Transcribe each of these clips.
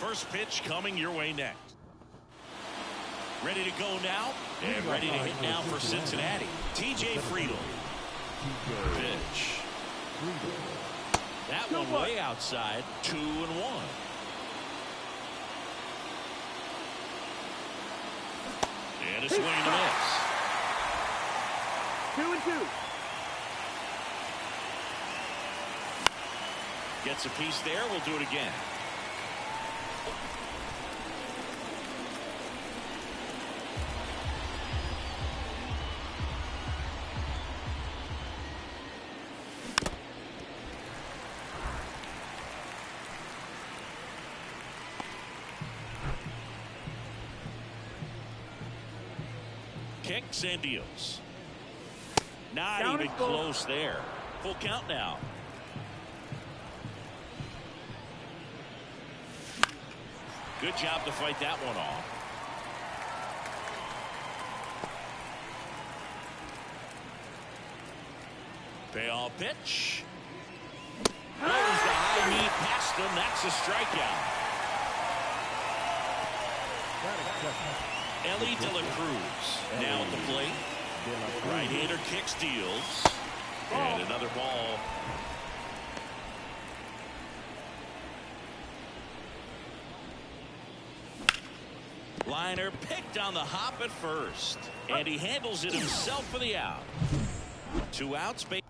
First pitch coming your way next. Ready to go now, and ready to hit now for Cincinnati. TJ Friedel. Pitch. That one way outside, 2-1. And a swing and a miss. 2-2. Gets a piece there. We'll do it again. Kicks and deals. Not even close there. Full count now. Good job to fight that one off. Payoff pitch. Goes the high knee past him. That's a strikeout. Ellie De La Cruz now at the plate. Right-hander kicks, deals. And another ball. Liner picked on the hop at first. And he handles it himself for the out. 2 outs. Base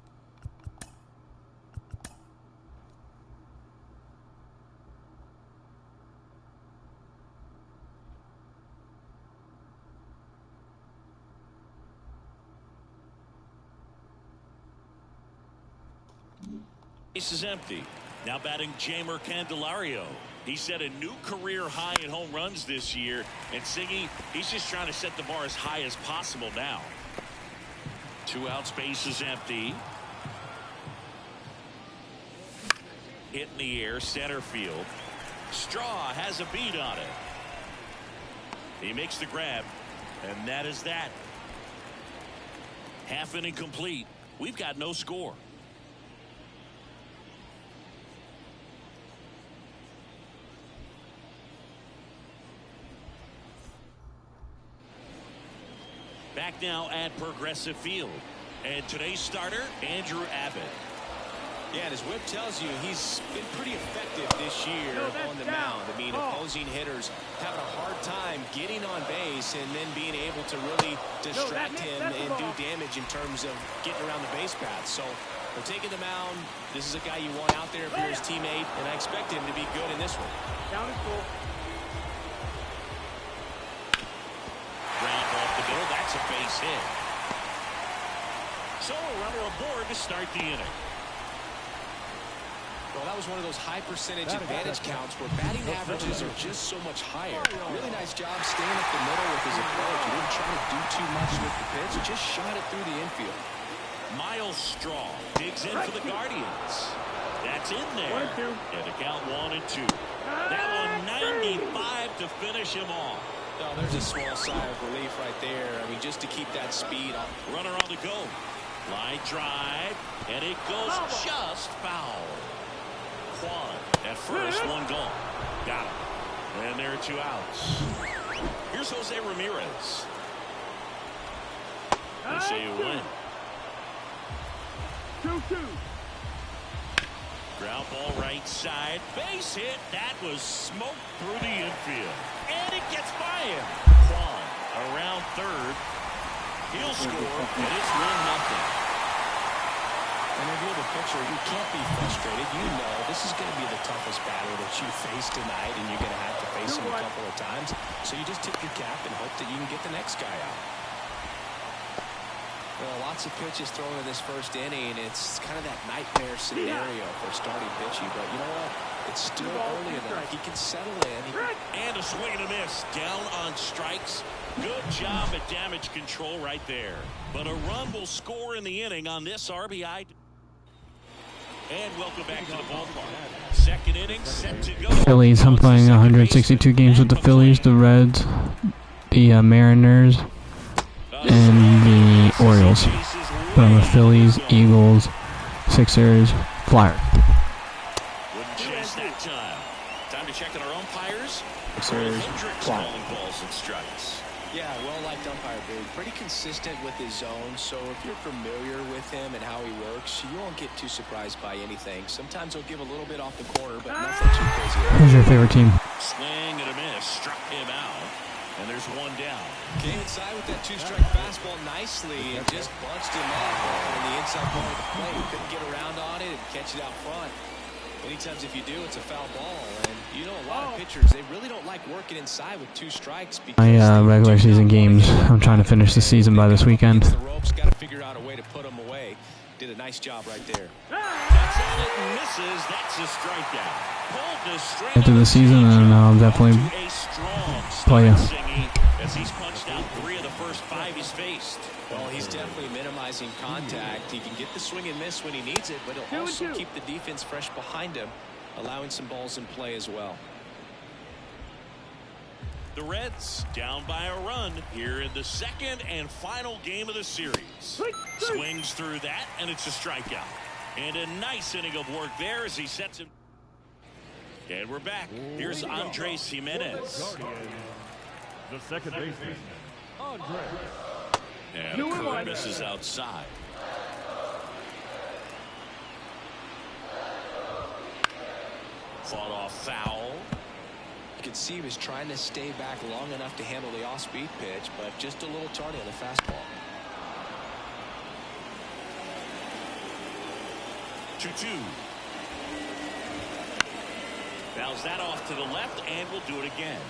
is empty. Now batting Jamer Candelario. He set a new career high in home runs this year. And Siggy, he's just trying to set the bar as high as possible now. 2 outs, base is empty. Hit in the air, center field. Straw has a beat on it. He makes the grab. And that is that. Half inning complete. We've got no score. Back now at Progressive Field. And today's starter, Andrew Abbott. Yeah, and his whip tells you he's been pretty effective this year on the mound. I mean, opposing hitters having a hard time getting on base and then being able to really distract him and do damage in terms of getting around the base path. So they're taking the mound. This is a guy you want out there if you're his teammate, and I expect him to be good in this one. Down and full. Ground off the middle. That's a base hit. So a runner aboard to start the inning. Well, that was one of those high percentage advantage counts where batting averages are just so much higher. Really nice job staying up the middle with his approach. He didn't try to do too much with the pitch. Just shot it through the infield. Miles Straw digs in for the Guardians. That's in there. And the count 1-2. That one 95 to finish him off. Oh, there's a small sigh of relief right there. I mean, just to keep that speed on. Runner on the go. Line drive. And it goes just foul. At first, one gone. Got him. And there are 2 outs. Here's Jose Ramirez. They say you win. 2-2. Ground ball right side. Base hit. That was smoked through the infield. And it gets by him. Quan around third. He'll score. And it's 1-0. And if you're the pitcher, you can't be frustrated. You know this is going to be the toughest batter that you face tonight, and you're going to have to face him a couple of times. So you just tip your cap and hope that you can get the next guy out. Well, lots of pitches thrown in this first inning. It's kind of that nightmare scenario for starting pitching. But you know what? It's still early enough. He can settle in. And a swing and a miss. Down on strikes. Good job at damage control right there. But a run will score in the inning on this RBI. And welcome back to the ballpark. Second inning set to go. Phillies. I'm playing 162 games with the Phillies, the Reds, the Mariners, and the Orioles. But I'm a Phillies, Eagles, Sixers, Flyers. Wouldn't chase that time. Time to to check on our umpires. Sir, calling balls and strikes. Yeah, well-liked umpire, Big. Pretty consistent with his zone, so if you're familiar with him and how he works, you won't get too surprised by anything. Sometimes he'll give a little bit off the corner, but nothing too crazy. Who's your favorite team? Swing and a miss. Struck him out. And there's one down. Came inside with that two-strike fastball nicely and just bunched him up in the inside corner of the plate. Couldn't get around on it and catch it out front. Many times if you do, it's a foul ball. And you know a lot of pitchers, they really don't like working inside with two strikes. My regular season games, I'm trying to finish the season by this weekend. The ropes, got to figure out a way to put them away. Did a nice job right there. That's on it and misses. That's a strikeout. Pulled this straight Into the season, and I'll definitely a strong play you. as he's punched out 3 of the first 5 he's faced. Well, he's definitely minimizing contact. He can get the swing and miss when he needs it, but he'll also keep the defense fresh behind him, allowing some balls in play as well. The Reds down by a run here in the second and final game of the series. Swings through that, and it's a strikeout. And a nice inning of work there as he sets him. And we're back. Here's Andres Jimenez. The second baseman, Andre. And a curve misses outside. Fought off foul. You could see he was trying to stay back long enough to handle the off-speed pitch, but just a little tardy on the fastball. 2-2. Fouls that off to the left, and we'll do it again.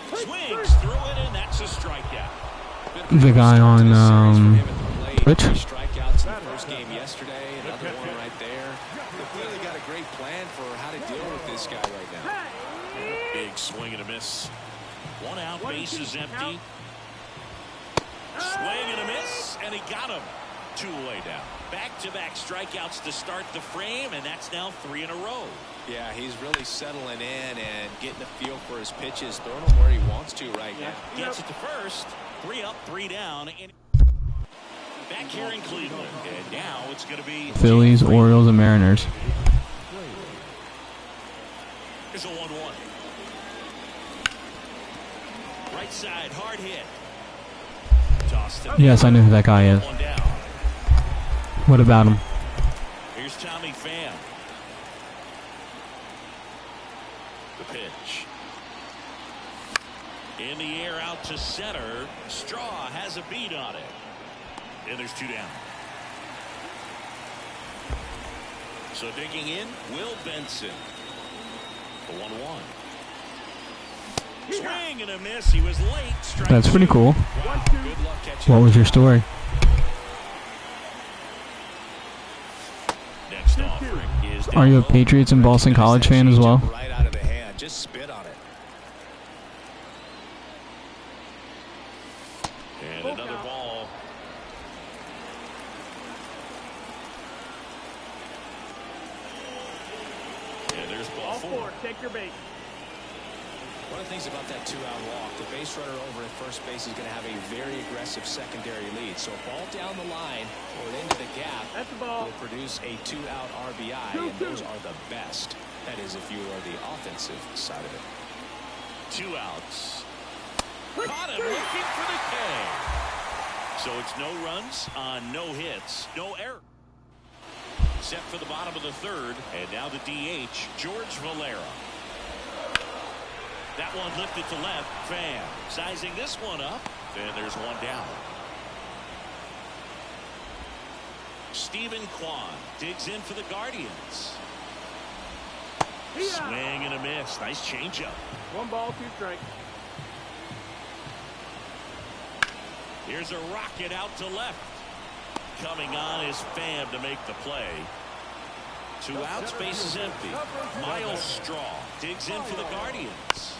Swings through it, and that's a strikeout. The guy on Rich? Strikeouts in the first game yesterday, another one right there. They've clearly got a great plan for how to deal with this guy right now. Big swing and a miss. 1 out, base is empty. Swing and a miss, and he got him. 2 away now. Back-to-back strikeouts to start the frame, and that's now 3 in a row. Yeah, he's really settling in and getting a feel for his pitches, throwing them where he wants to right now. Gets it to first. 3 up, 3 down. And back here in Cleveland, and now it's going to be Phillies, Orioles, and Mariners. Here's a 1-1. Right side, hard hit. Yes, I know who that guy is. What about him? Here's Tommy Pham. The pitch. In the air out to center. Straw has a beat on it. And there's 2 down. So digging in, Will Benson. The 1-1. Swing and a miss. He was late. That's pretty cool. Wow, good luck catching. What was your story? Next offering is Are you a Patriots and Boston College fan as well? Right out of the hand. Just spit on it. And another ball. And there's ball 4. Take your bait. One of the things about that 2-out walk, the base runner over at first base is going to have a very aggressive secondary lead. So a ball down the line or into the gap will produce a 2-out RBI, and those are the best. That is if you are the offensive side of it. 2 outs. Caught him looking for the K. So it's no runs on no hits, no error. Set for the bottom of the 3rd, and now the DH, George Valera. That one lifted to left. Pham sizing this one up, and there's 1 down. Stephen Kwan digs in for the Guardians. Swing and a miss. Nice changeup. 1 ball, 2 strikes. Here's a rocket out to left. Coming on is Pham to make the play. 2 outs, base is empty. Miles Straw digs in for the Guardians.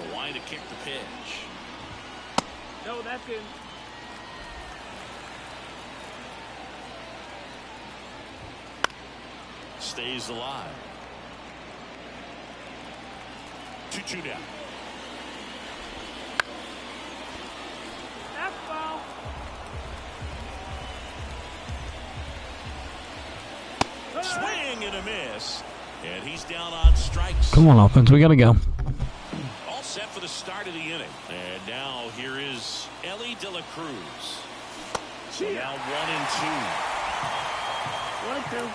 The line to kick the pitch. No, that's in. Stays alive. 2-2 down. That's foul. swing and a miss. And he's down on strikes. Come on, offense. We got to go. All set for the start of the inning. And now here is Ellie De La Cruz. So now 1-2. 1-2.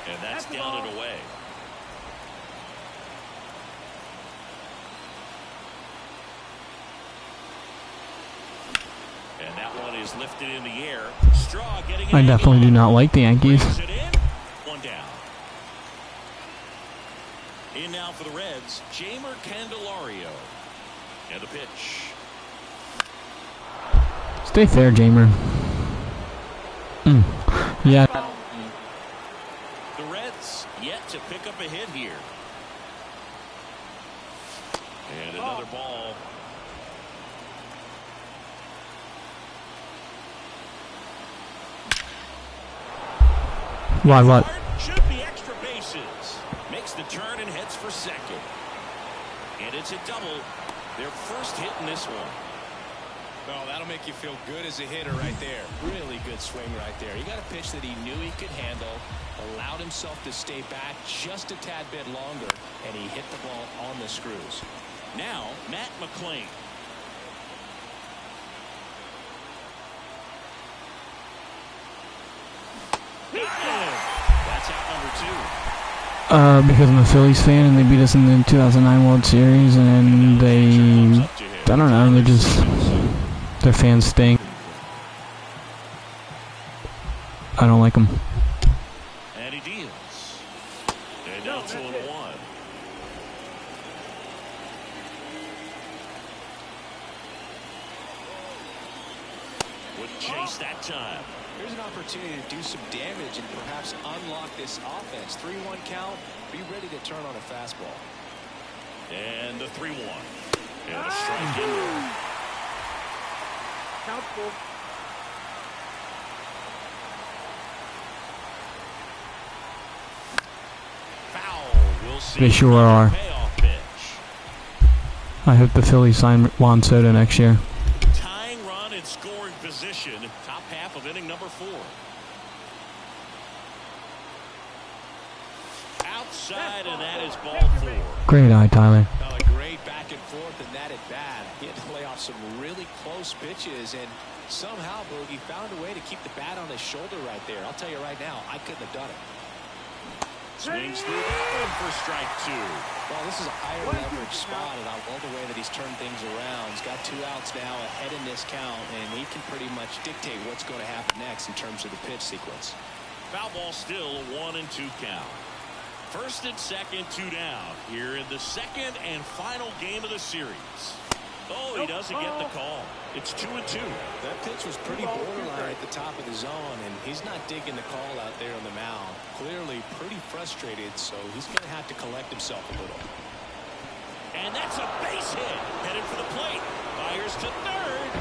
And that's down and away. And that one is lifted in the air. Straw getting I definitely do not like the Yankees. One down. In now for the Reds, Jeimer Candelario. And the pitch. Stay fair, Jeimer. Yeah. The Reds yet to pick up a hit here. And another ball. Why what? Should be extra bases. Makes the turn and heads for second. And it's a double. Their first hit in this one. Oh, that'll make you feel good as a hitter right there. Really good swing right there. He got a pitch that he knew he could handle, allowed himself to stay back just a tad bit longer, and he hit the ball on the screws. Now, Matt McClain. That's out number 2. Because I'm a Phillies fan and they beat us in the 2009 World Series, and I don't know, they're just, their fans stink. I don't like them. And he deals. And now 2-1. Wouldn't chase that time. Here's an opportunity to do some damage and perhaps unlock this offense. 3-1 count. Be ready to turn on a fastball. And the 3-1. And a strike in there. Count full. Foul. We'll see. They sure are. Payoff pitch. I hope the Phillies sign Juan Soto next year. Tying run in scoring position. Top half of inning number 4. Outside, and that is ball 4. Great eye, Tyler. A great back and forth, and that at bat. He had to play off some really close pitches, and somehow Boogie found a way to keep the bat on his shoulder right there. I'll tell you right now, I couldn't have done it. Swings through that one for strike 2. Well, this is a higher leverage spot, and I love the way that he's turned things around. He's got 2 outs now ahead in this count, and he can pretty much dictate what's going to happen next in terms of the pitch sequence. Foul ball still, a 1-2 count. First and second, 2 down here in the second and final game of the series. Oh, he doesn't get the call. It's 2-2. That pitch was pretty borderline at the top of the zone, and he's not digging the call out there on the mound. Clearly pretty frustrated, so he's going to have to collect himself a little. And that's a base hit. Headed for the plate. Fires to third.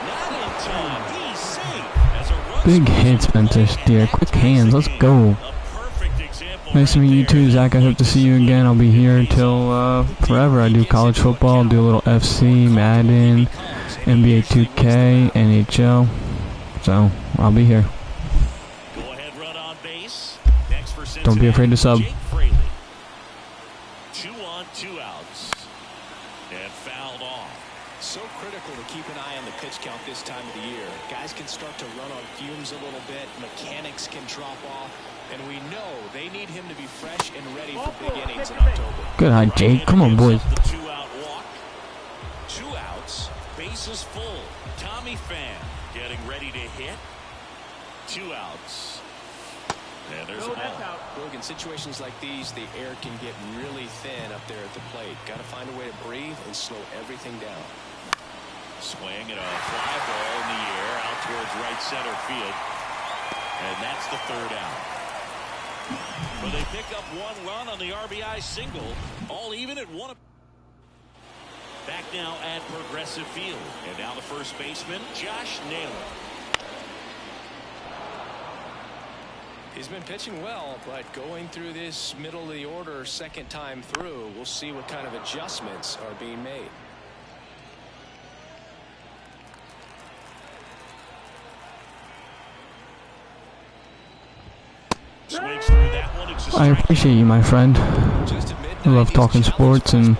Not in time. He's safe. As a run Big hit, Spencer Steer. Quick hands. Let's go. Nice to meet you too, Zach. I hope to see you again. I'll be here till forever. I do college football, do a little FC, Madden, NBA 2K, NHL. So I'll be here. Go ahead, run on base. Don't be afraid to sub. 2 on, 2 outs. And fouled off. So critical to keep an eye on the pitch count this time of the year. Guys can start to run on fumes a little bit. Mechanics can drop off. And we know they need him to be fresh and ready for big innings in October. Good eye, Jake. Come on, boys. The 2-out walk. 2 outs. Bases full. Tommy Pham getting ready to hit. 2 outs. And there's a ball. Look, in situations like these, the air can get really thin up there at the plate. Got to find a way to breathe and slow everything down. Swing and a fly ball in the air out towards right center field. And that's the 3rd out. But they pick up 1 run on the RBI single. All even at 1. Back now at Progressive Field. And now the first baseman, Josh Naylor. He's been pitching well, but going through this middle of the order second time through, we'll see what kind of adjustments are being made. I appreciate you, my friend. I love talking sports and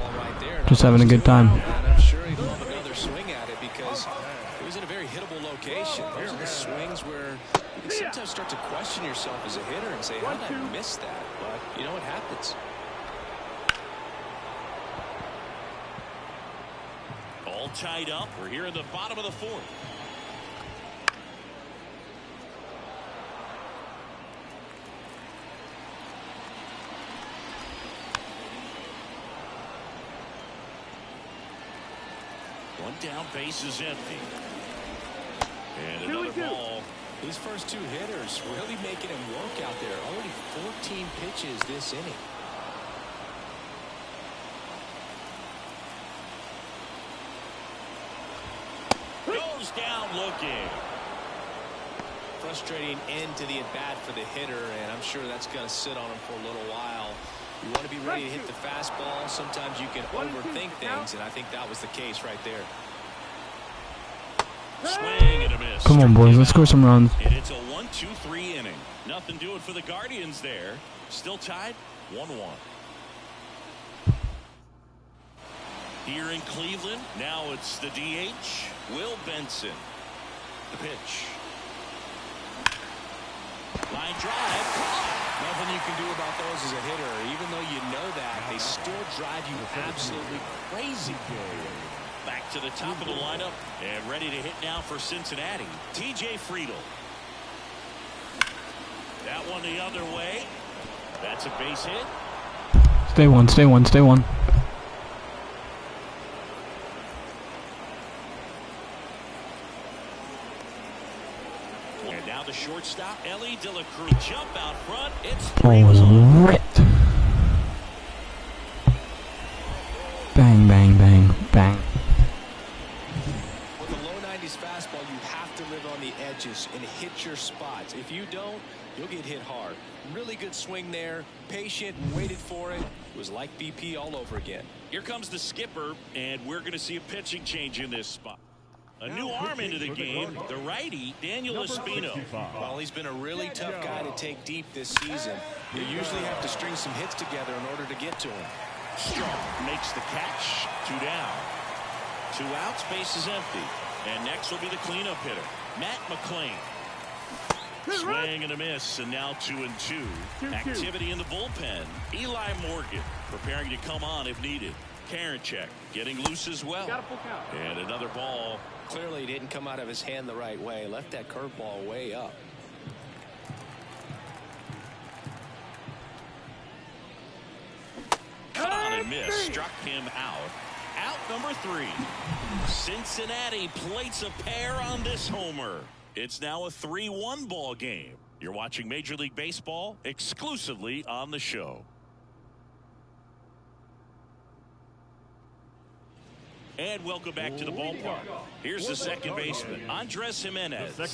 just having a good time. I'm sure he'd love another swing at it because it was in a very hittable location. Those are the swings where you can sometimes start to question yourself as a hitter and say, how did I miss that? But you know what happens. All tied up. We're here in the bottom of the fourth. One down, base is empty. And another ball. These first two hitters really making him work out there. Already 14 pitches this inning. Goes down looking. Frustrating end to the at-bat for the hitter, and I'm sure that's going to sit on him for a little while. You want to be ready to hit the fastball. Sometimes you can overthink things, and I think that was the case right there. Swing and a miss. Come on, boys, let's score some runs. And it's a 1-2-3 inning. Nothing doing for the Guardians there. Still tied 1-1. Here in Cleveland, now it's the DH, Will Benson. The pitch. Line drive. Nothing you can do about those as a hitter. Even though you know that, they still drive you absolutely crazy. Back to the top of the lineup and ready to hit now for Cincinnati. TJ Friedl. That one the other way. That's a base hit. Stay one, stay one, stay one. And now the shortstop, Ellie De La Cruz. Jump out front. It's 3-1. Oh, ripped. Bang, bang, bang, bang. With a low 90s fastball, you have to live on the edges and hit your spots. If you don't, you'll get hit hard. Really good swing there. Patient, waited for it. It was like BP all over again. Here comes the skipper, and we're going to see a pitching change in this spot. A new arm into the game, the righty, Daniel Espino. Well, he's been a really tough guy to take deep this season. You usually have to string some hits together in order to get to him. Strong makes the catch. 2 down. 2 outs, base is empty. And next will be the cleanup hitter, Matt McClain. Swing and a miss, and now 2-2. Activity in the bullpen. Eli Morgan preparing to come on if needed. Karinchak getting loose as well. And another ball. Clearly he didn't come out of his hand the right way. Left that curveball way up. Cut on and miss. Struck him out. Out number 3. Cincinnati plates a pair on this homer. It's now a 3-1 ball game. You're watching Major League Baseball exclusively on the show. And welcome back to the ballpark. Here's the second baseman, Andres Jimenez. Well,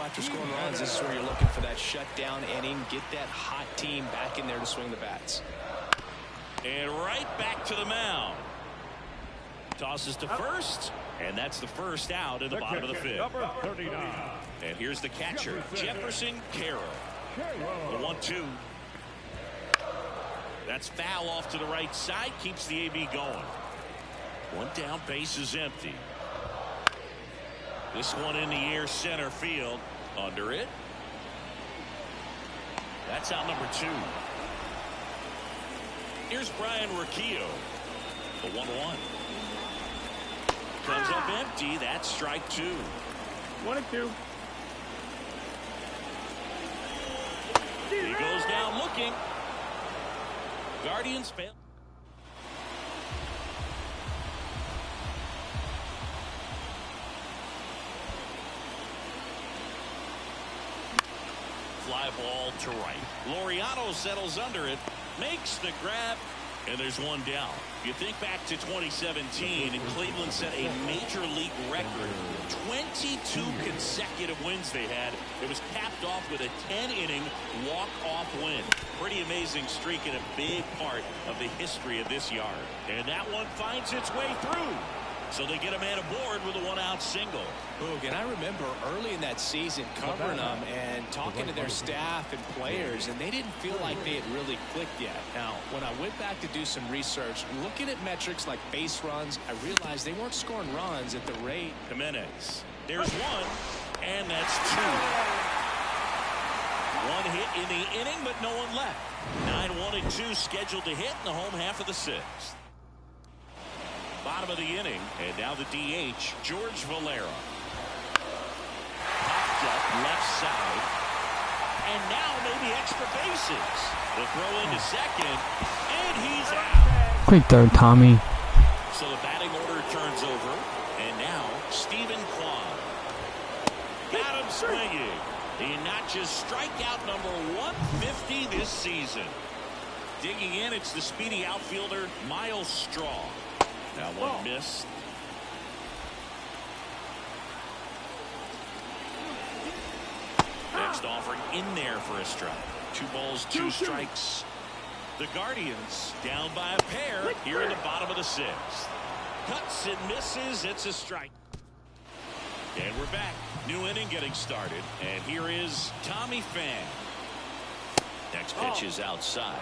after scoring runs, this is where you're looking for that shutdown inning. Get that hot team back in there to swing the bats. And right back to the mound. Tosses to first, and that's the first out in the bottom of the fifth. Number 39. And here's the catcher, Jefferson Carroll. The 1-2. That's foul off to the right side, keeps the AB going. 1 down, base is empty. This one in the air, center field. Under it. That's out number 2. Here's Brian Riccio. The 1-1. Comes up empty. That's strike 2. 1-2. He goes down looking. Guardians fail. Fly ball to right. Laureano settles under it, makes the grab, and there's 1 down. You think back to 2017, and Cleveland set a major league record. 22 consecutive wins they had. It was capped off with a 10-inning walk-off win. Pretty amazing streak and a big part of the history of this yard. And that one finds its way through. So they get a man aboard with a one-out single. Boog, and I remember early in that season covering them and talking to their staff and players, and they didn't feel like they had really clicked yet. Now, when I went back to do some research, looking at metrics like base runs, I realized they weren't scoring runs at the rate. Jimenez. There's one, and that's two. One hit in the inning, but no one left. 9-1-2 scheduled to hit in the home half of the sixth. Bottom of the inning, and now the DH, George Valera. Popped up left side, and now maybe extra bases. The throw into second, and he's out. Great third, Tommy. So the batting order turns over, and now Stephen Kwan. Got him swinging. The notches strikeout number 150 this season. Digging in, it's the speedy outfielder, Miles Straw. Now one missed. Next offering in there for a strike. 2 balls, 2 strikes. The Guardians down by a pair here in the bottom of the sixth. Cuts and misses. It's a strike. And we're back. New inning getting started. And here is Tommy Pham. Next pitch is outside.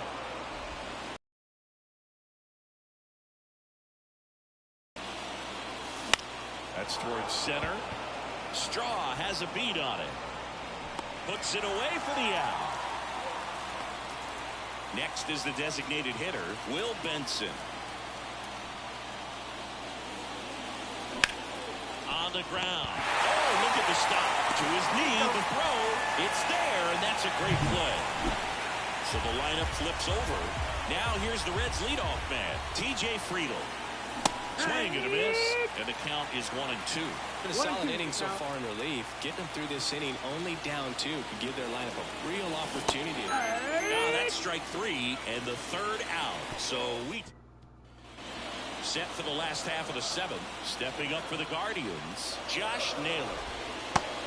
That's towards center. Straw has a beat on it. Puts it away for the out. Next is the designated hitter, Will Benson. On the ground. Oh, look at the stop. To his knee, the throw. It's there, and that's a great play. So the lineup flips over. Now here's the Reds' leadoff man, T.J. Friedl. Swing and a miss, and the count is 1-2. Been a solid inning so far in relief. Getting them through this inning only down 2 could give their lineup a real opportunity. Now that's strike 3 and the third out. So we set for the last half of the 7th. Stepping up for the Guardians, Josh Naylor.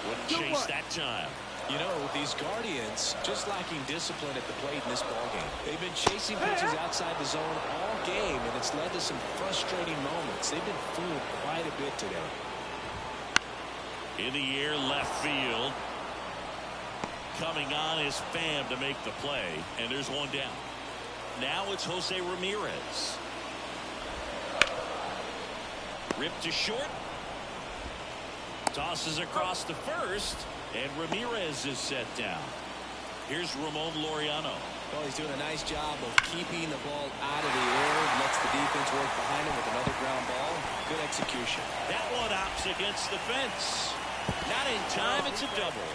Wouldn't chase that time. You know, these Guardians just lacking discipline at the plate in this ballgame. They've been chasing pitches outside the zone all game, and it's led to some frustrating moments. They've been fooled quite a bit today. In the air, left field. Coming on is Pham to make the play, and there's one down. Now it's Jose Ramirez. Ripped to short. Tosses across to first, and Ramirez is set down. Here's Ramon Laureano. Well, he's doing a nice job of keeping the ball out of the air. Lets the defense work behind him with another ground ball. Good execution. That one opts against the fence. Not in time. It's a double.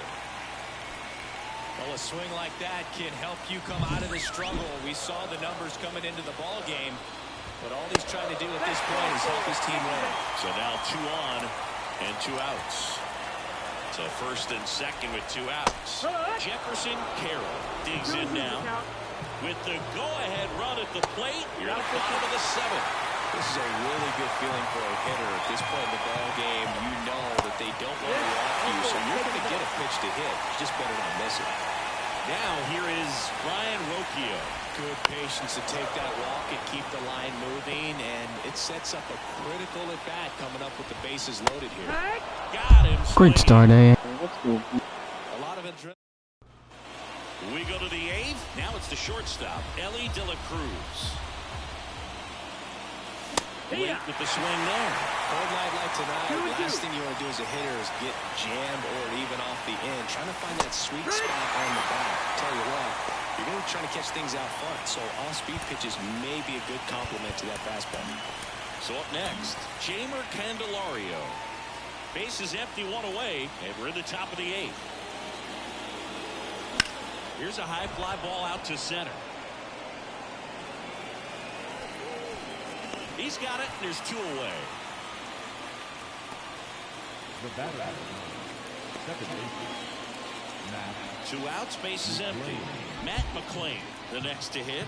Well, a swing like that can help you come out of the struggle. We saw the numbers coming into the ball game, but all he's trying to do at this point is help his team win. So now 2 on and 2 outs. So first and second with 2 outs. Jefferson Carroll digs in now with the go-ahead run at the plate. You're at the bottom of the 7th. This is a really good feeling for a hitter at this point in the ball game. You know that they don't want to walk you, so you're going to get a pitch to hit. You just better not miss it. Now here is Ryan Rocchio. Good patience to take that walk and keep the line moving, and it sets up a critical at bat coming up with the bases loaded here. Got him. Great start, eh? A lot of adrenaline. We go to the 8th. Now it's the shortstop, Ellie De La Cruz. Late with the swing there. Cold night like tonight, last thing you want to do as a hitter is get jammed or even off the end. Trying to find that sweet spot on the bat. Tell you what, you're going to be trying to catch things out front, so off-speed pitches may be a good complement to that fastball. So up next, Jeimer Candelario. Base is empty, 1 away, and we're in the top of the 8th. Here's a high fly ball out to center. He's got it, and there's 2 away. The batter, 2 outs, base is empty. Matt McClain, the next to hit.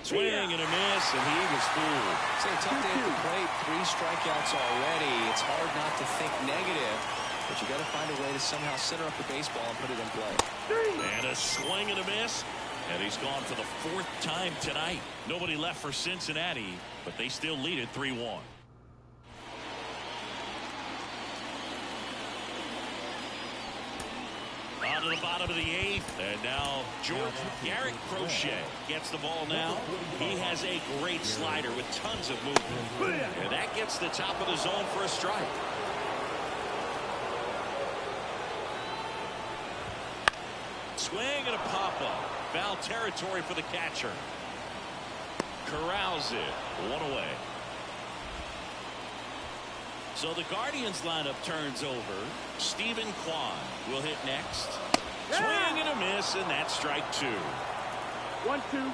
Swing and a miss, and he was fooled. It's a tough day at the plate. 3 strikeouts already. It's hard not to think negative, but you got to find a way to somehow center up the baseball and put it in play. And a swing and a miss. And he's gone for the 4th time tonight. Nobody left for Cincinnati, but they still lead it 3-1. On to the bottom of the 8th, and now Garrett Crochet gets the ball now. He has a great slider with tons of movement, and that gets the top of the zone for a strike. Swing and a pop-up. Foul territory for the catcher. Corrals it. 1 away. So the Guardians lineup turns over. Stephen Kwan will hit next. Swing and a miss, and that's strike 2. 1-2.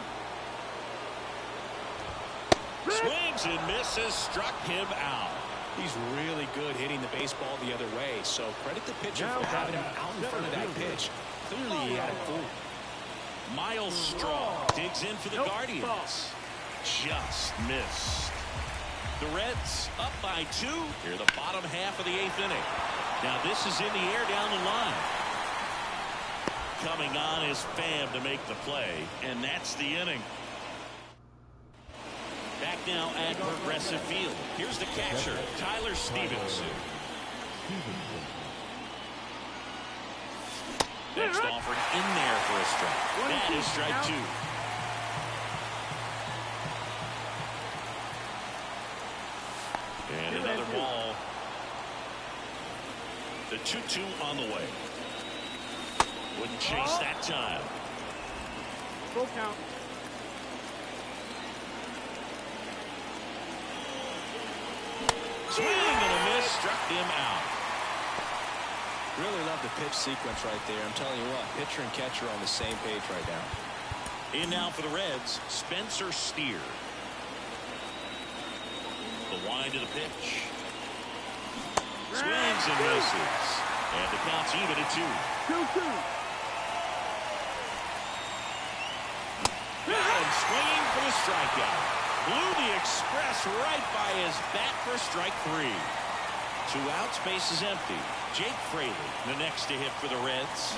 Swings and misses, struck him out. He's really good hitting the baseball the other way, so credit the pitcher for having him out in front of that pitch. Clearly he had him fooled. Miles Straw digs in for the Guardians. Just missed. The Reds up by 2 here the bottom half of the 8th inning. Now this is in the air down the line. Coming on is Pham to make the play, and that's the inning. Back now at Progressive Field. Here's the catcher, Tyler Stevenson. Next offered in there for a strike. That is strike 2. And another ball. The 2-2 on the way. Wouldn't chase that time. Full count. Swing and a miss, struck him out. Really love the pitch sequence right there. I'm telling you what, pitcher and catcher on the same page right now. In now for the Reds, Spencer Steer. The wind of the pitch. Swings and misses. And the count's even at 2. 2-2. And swinging for the strikeout. Blew the express right by his bat for strike 3. 2 outs, base is empty. Jake Fraley, the next to hit for the Reds.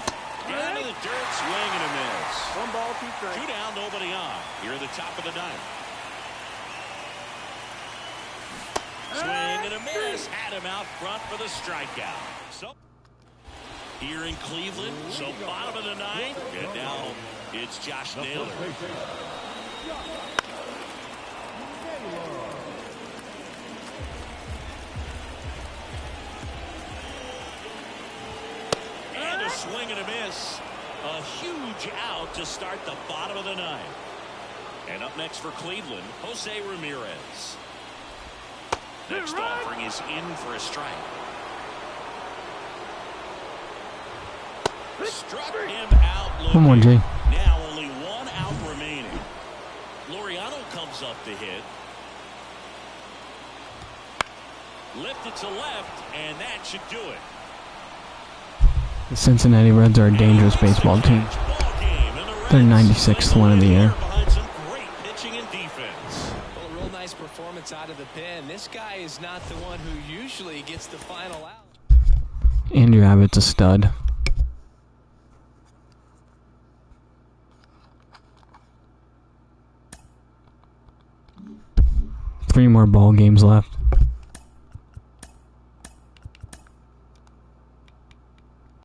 Down to the dirt, swing and a miss. 1 ball, 2 strikes. 2 down, nobody on. Here at the top of the 9th. Swing and a miss. Had him out front for the strikeout. So here in Cleveland, so bottom of the 9th, and now it's Josh Naylor. And a swing and a miss. A huge out to start the bottom of the 9th. And up next for Cleveland, Jose Ramirez. Next offering is in for a strike. Struck him out. One more, Jay. Now only 1 out remaining. Laureano comes up to hit. Lifted to left, and that should do it. The Cincinnati Reds are a dangerous baseball team. They're 96th one of the year. Well, a real nice performance out of the pen. This guy is not the one who usually gets the final out. Andrew Abbott's a stud. Three more ball games left.